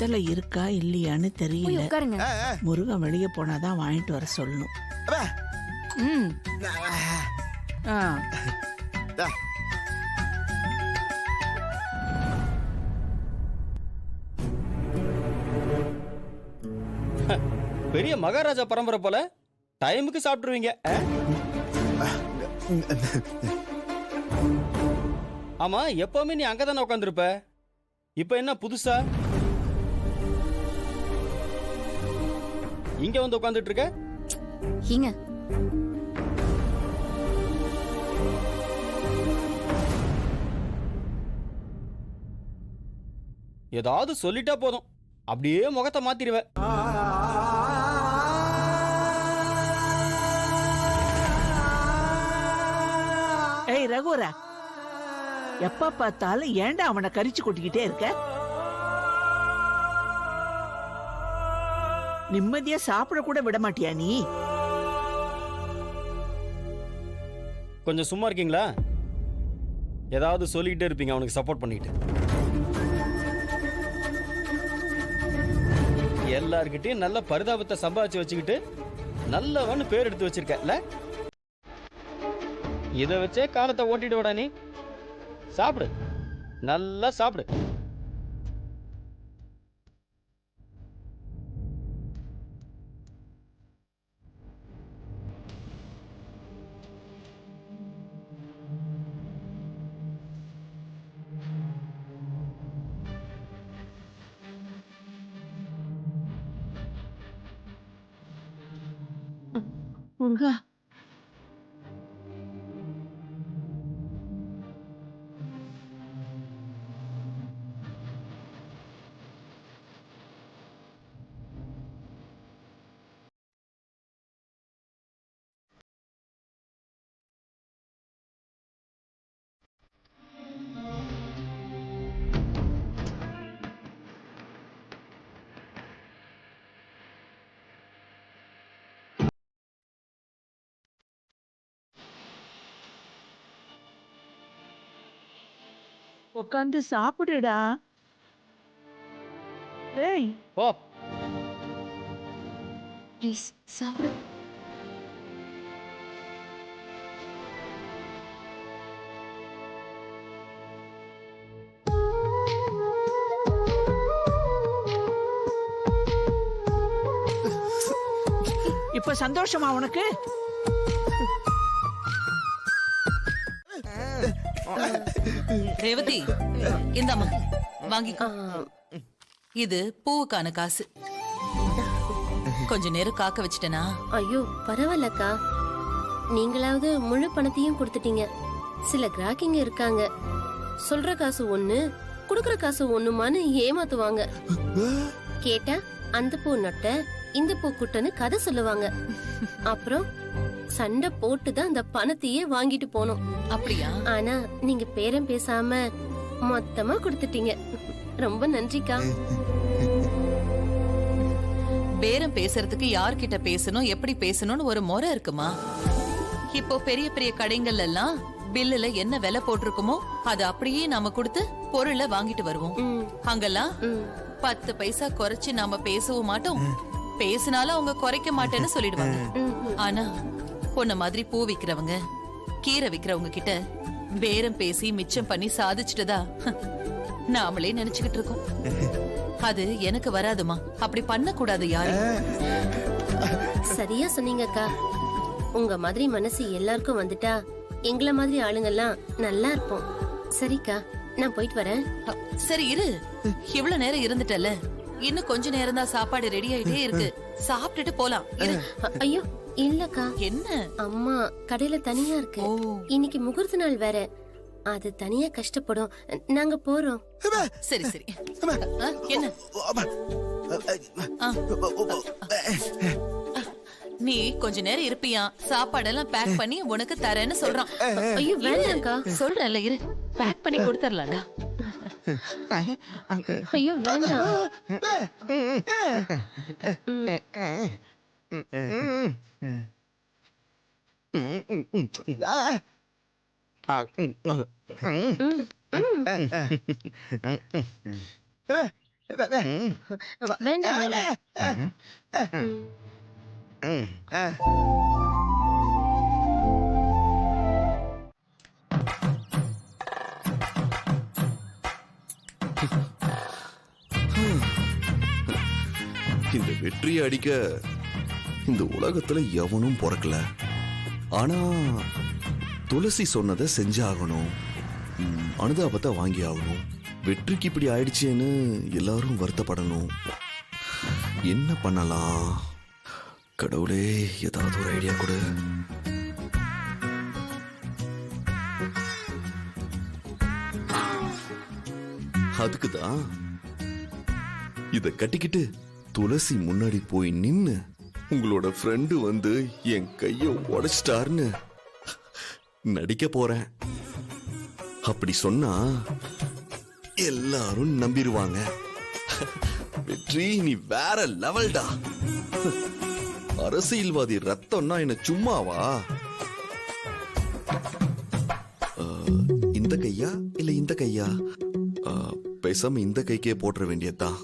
வெத்தலை இருக்கா இல்லையான்னு தெரியல. உட்காருங்க. முருகன் வெளியே போனாதான் வாங்கிட்டு வர சொல்லணும். ம். ஆ. பெரிய மகாராஜா பரம்பரை போல டைமுக்கு சாப்பிட்டுருவீங்க. ஆமா, எப்பவுமே நீ அங்கதானே உட்காந்துருப்ப. இப்ப என்ன புதுசா இங்க வந்து உட்காந்துட்டு இருக்க? ஏங்க, ஏதாவது சொல்லிட்டா போதும், அப்படியே முகத்தை மாத்திடுவ. ஏய் ரகுரா, எப்ப பார்த்தாலும் ஏன்டா அவனை கரிச்சு கொட்டிக்கிட்டே இருக்க? நிம்மதியா சாப்பிட கூட விட மாட்டியா நீ? கொஞ்சம் சும்மா இருக்கீங்களா? ஏதாவது சொல்லிக்கிட்டே இருப்பீங்க அவனுக்கு சப்போர்ட் பண்ணிட்டு. எல்லார்கிட்டயும் நல்ல பரிதாபத்தை சம்பாதிச்சு வச்சுக்கிட்டு நல்லவன்னு பேர் எடுத்து வச்சிருக்கல. இதை வச்சே காலத்தை ஓட்டிடுவடா நீ. சாப்பிடு, நல்லா சாப்பிடு. முருகா, உட்காந்து சாப்பிடுடா. ஏய், போ. ப்ளீஸ் சாப்பிடு. இப்ப சந்தோஷமா உனக்கு? ரேவதி, இந்தாம்மா வாங்கிக்கோ. இது பூவுக்கான காசு. கொஞ்ச நேரம் காக்க வச்சிட்டனா? ஐயோ பரவாயில்லக்கா, நீங்களாவது முழு பணத்தையும் கொடுத்துட்டீங்க. சில கிராக்கிங்க இருக்காங்க, சொல்ற காசு ஒண்ணு குடுக்கற காசு ஒண்ணுமான்னு ஏமாத்துவாங்க. கேட்டா அந்த பூ நொட்ட இந்த பூ குட்டன்னு கதை சொல்லுவாங்க. அப்புறம் சண்டை போட்டுதான் அந்த பணத்தையே வாங்கிட்டு போனோம். அப்படியா? ஆனா நீங்க பேரம் பேசாம மொத்தமா கொடுத்துட்டீங்க. ரொம்ப நன்றிக்கா. பேரம் பேசுறதுக்கு யார்கிட்ட பேசணும், எப்படி பேசணும்னு ஒரு முறை இருக்குமா? இப்போ பெரிய பெரிய கடைகள் எல்லாம் பில்லுல என்ன விலை போட்டிருக்குமோ அது அப்படியே நாம கொடுத்து பொருளை வாங்கிட்டு வருவோம். அங்கெல்லாம் 10 பைசா குறைச்சு நாம பேசவும் மாட்டோம், பேசினாலும் அவங்க குறைக்க மாட்டேன்னு சொல்லிடுவாங்க. ஆனா உன்ன மாதிரி பூ விக்கிறவங்க, கீரை விக்கிறவங்க கிட்ட பேரம் பேசி மிச்சம் பண்ணி சாதிச்சுட்டதா நாமளே நினைச்சுக்கிட்டு இருக்கோம். அது எனக்கு வராதுமா, அப்படி பண்ண கூடாது யாரும். சரியா சொன்னீங்கக்கா. உங்க மாதிரி மனசு எல்லாருக்கும் வந்துட்டா எங்களை மாதிரி ஆளுங்கெல்லாம் நல்லா இருப்போம். சரிக்கா, நான் போயிட்டு வரேன். சரி இரு, இவ்வளவு நேரம் இருந்துட்டல, இன்னும் கொஞ்ச நேரம் தான் சாப்பாடு ரெடி ஆயிட்டே இருக்கு. சாப்பிட்டுட்டு போலாம். ஐயோ இல்லக்கா. என்ன? அம்மா கடையில தனியா இருக்கு. இன்னைக்கு முகூர்த்த நாள் வேற, அது தனியா கஷ்டப்படும். நாங்க போறோம். சரி சரி. என்ன? நீ கொஞ்ச நேரம் இருப்பியா, சாப்பாடெல்லாம் பேக் பண்ணி உனக்கு தரேன்னு சொல்றான். ஐயோ வேண்டாம்க்கா. சொல்றேன்ல இரு, பேக் பண்ணி கொடுத்துடலாம்டா. ஐயோ வேண்டாம். வேண்டாம் வேண்டாம். இந்த வெற்றியை அடிக்க இந்த உலகத்துல எவனும் பிறக்கல. ஆனா துளசி சொன்னதை செஞ்சாகணும். அனுதாபத்தை வாங்கி ஆகணும். வெற்றிக்கு இப்படி ஆயிடுச்சேன்னு எல்லாரும் வருத்தப்படணும். என்ன பண்ணலாம்? கடவுளே, ஏதாவது ஒரு ஐடியா கொடு. அதுக்குதான் இத கட்டிக்கிட்டு துளசி முன்னாடி போய் நின்னு உங்களோட ஃப்ரெண்டு வந்து என் கைய உடைச்சிட்டாருன்னு நடிக்க போறேன். அப்படி சொன்னா எல்லாரும் நம்பிடுவாங்க. வெற்றி, நீ வேற லெவல்டா. அரசியல்வாதி ரத்தம்னா என்ன சும்மாவா? இந்த கையா இல்ல இந்த கையா? பேசாம இந்த கைக்கே போட்டுற வேண்டியதுதான்.